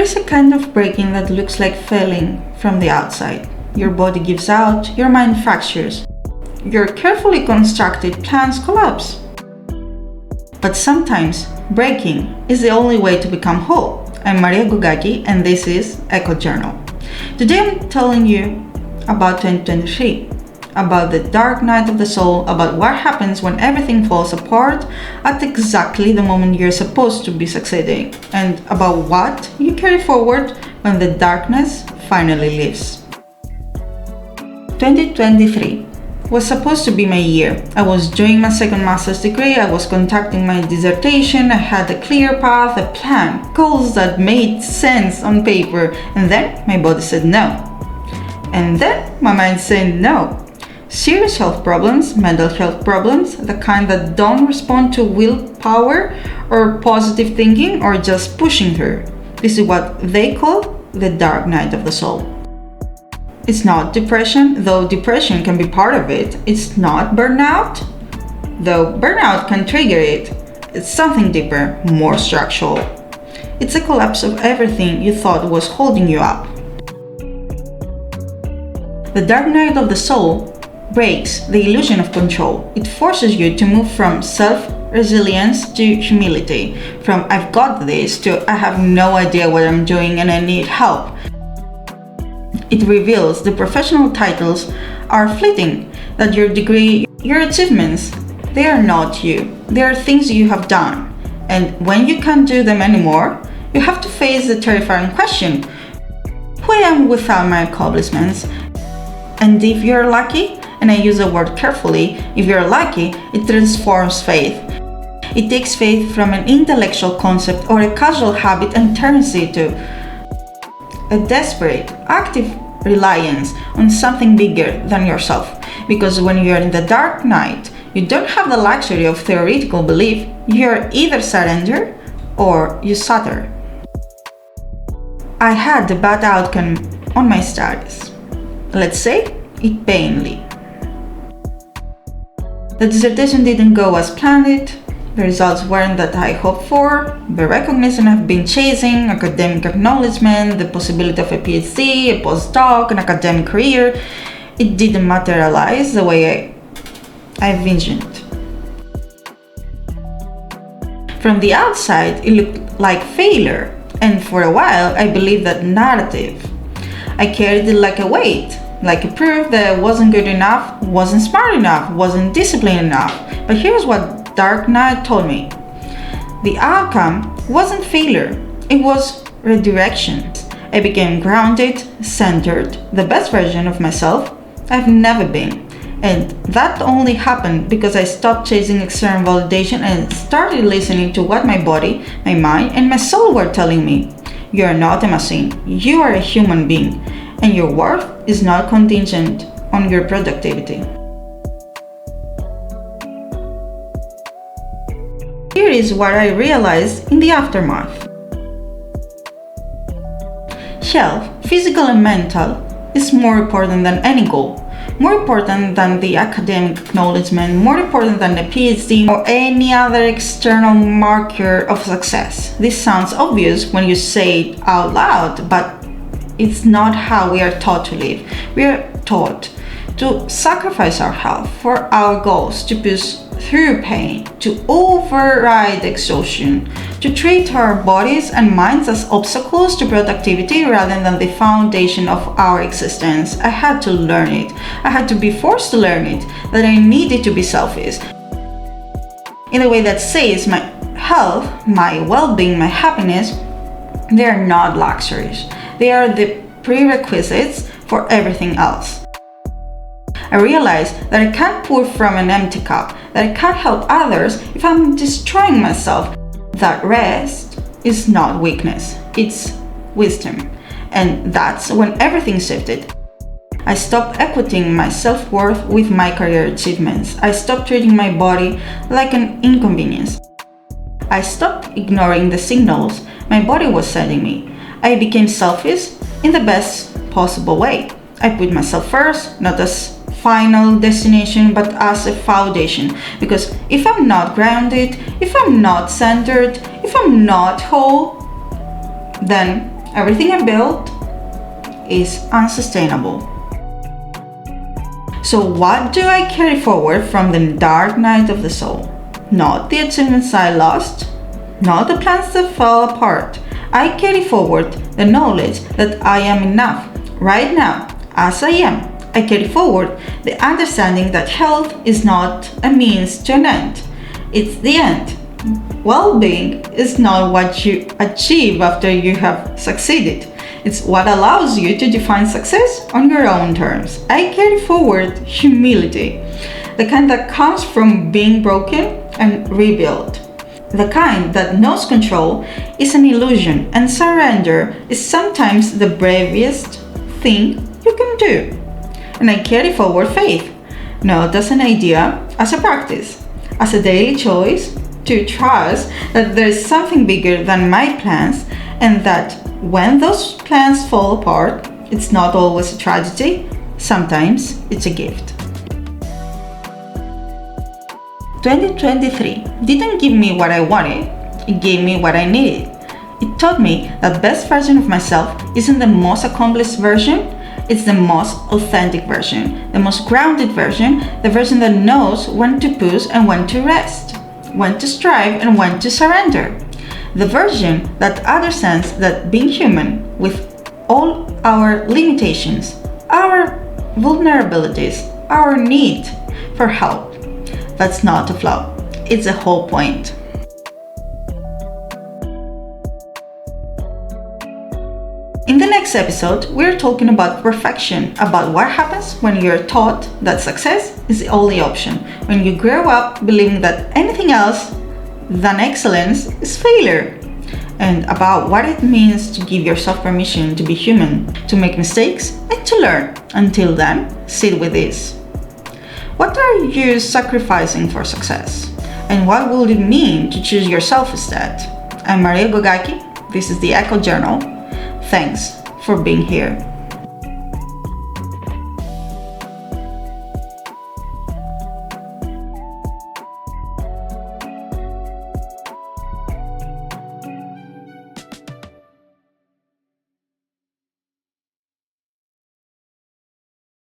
There's a kind of breaking that looks like failing from the outside. Your body gives out, your mind fractures. Your carefully constructed plans collapse. But sometimes, breaking is the only way to become whole. I'm Maria Gkogkaki and this is Echo Journal. Today I'm telling you about 2023, about the dark night of the soul, about what happens when everything falls apart at exactly the moment you're supposed to be succeeding, and about what you carry forward when the darkness finally leaves. 2023 was supposed to be my year. I was doing my second master's degree, I was conducting my dissertation, I had a clear path, a plan, goals that made sense on paper, and then my body said no. And then my mind said no. Serious health problems, mental health problems, the kind that don't respond to willpower or positive thinking or just pushing through. This is what they call the dark night of the soul. It's not depression, though depression can be part of it. It's not burnout, though burnout can trigger it. It's something deeper, more structural. It's a collapse of everything you thought was holding you up. The dark night of the soul breaks the illusion of control. It forces you to move from self-resilience to humility, from I've got this to I have no idea what I'm doing and I need help. It reveals the professional titles are fleeting, that your degree, your achievements, they are not you. They are things you have done. And when you can't do them anymore, you have to face the terrifying question, who I am without my accomplishments. And if you're lucky, and I use the word carefully, if you're lucky, it transforms faith. It takes faith from an intellectual concept or a casual habit and turns it to a desperate, active reliance on something bigger than yourself. Because when you're in the dark night, you don't have the luxury of theoretical belief. You're either surrender or you shatter. I had a bad outcome on my studies. Let's say it painfully. The dissertation didn't go as planned. The results weren't that I hoped for. The recognition I've been chasing, academic acknowledgement, the possibility of a PhD, a postdoc, an academic career, it didn't materialize the way I envisioned. From the outside, it looked like failure, and for a while I believed that narrative. I carried it like a weight, like a proof that I wasn't good enough, wasn't smart enough, wasn't disciplined enough. But here's what Dark Night told me. The outcome wasn't failure, it was redirection. I became grounded, centered, the best version of myself I've never been. And that only happened because I stopped chasing external validation and started listening to what my body, my mind, and my soul were telling me. You are not a machine, you are a human being, and your worth is not contingent on your productivity. Here is what I realized in the aftermath. Health, physical and mental, is more important than any goal, more important than the academic acknowledgement, more important than the PhD or any other external marker of success. This sounds obvious when you say it out loud, but it's not how we are taught to live. We are taught to sacrifice our health for our goals, to push through pain, to override exhaustion, to treat our bodies and minds as obstacles to productivity rather than the foundation of our existence. I had to learn it. I had to be forced to learn it, that I needed to be selfish. In a way that says my health, my well-being, my happiness, they are not luxuries. They are the prerequisites for everything else. I realized that I can't pour from an empty cup, that I can't help others if I'm destroying myself. That rest is not weakness, it's wisdom. And that's when everything shifted. I stopped equating my self-worth with my career achievements. I stopped treating my body like an inconvenience. I stopped ignoring the signals my body was sending me. I became selfish in the best possible way. I put myself first, not as final destination, but as a foundation. Because if I'm not grounded, if I'm not centered, if I'm not whole, then Everything I built is unsustainable. So what do I carry forward from the dark night of the soul? Not the achievements I lost, not the plans that fell apart. I carry forward the knowledge that I am enough right now as I am. I carry forward the understanding that health is not a means to an end. It's the end. Well-being is not what you achieve after you have succeeded. It's what allows you to define success on your own terms. I carry forward humility, the kind that comes from being broken and rebuilt. The kind that knows control is an illusion and surrender is sometimes the bravest thing you can do. And I carry forward faith, not as an idea, as a practice, as a daily choice to trust that there is something bigger than my plans and that when those plans fall apart, it's not always a tragedy, sometimes it's a gift. 2023 didn't give me what I wanted, it gave me what I needed. It taught me that the best version of myself isn't the most accomplished version, it's the most authentic version, the most grounded version, the version that knows when to push and when to rest, when to strive and when to surrender. The version that understands that being human with all our limitations, our vulnerabilities, our need for help, that's not a flaw, it's the whole point. In the next episode, we're talking about perfection, about what happens when you're taught that success is the only option, when you grow up believing that anything else than excellence is failure, and about what it means to give yourself permission to be human, to make mistakes, and to learn. Until then, sit with this. What are you sacrificing for success? And what will it mean to choose yourself instead? I'm Maria Gkogkaki. This is the Echo Journal. Thanks for being here.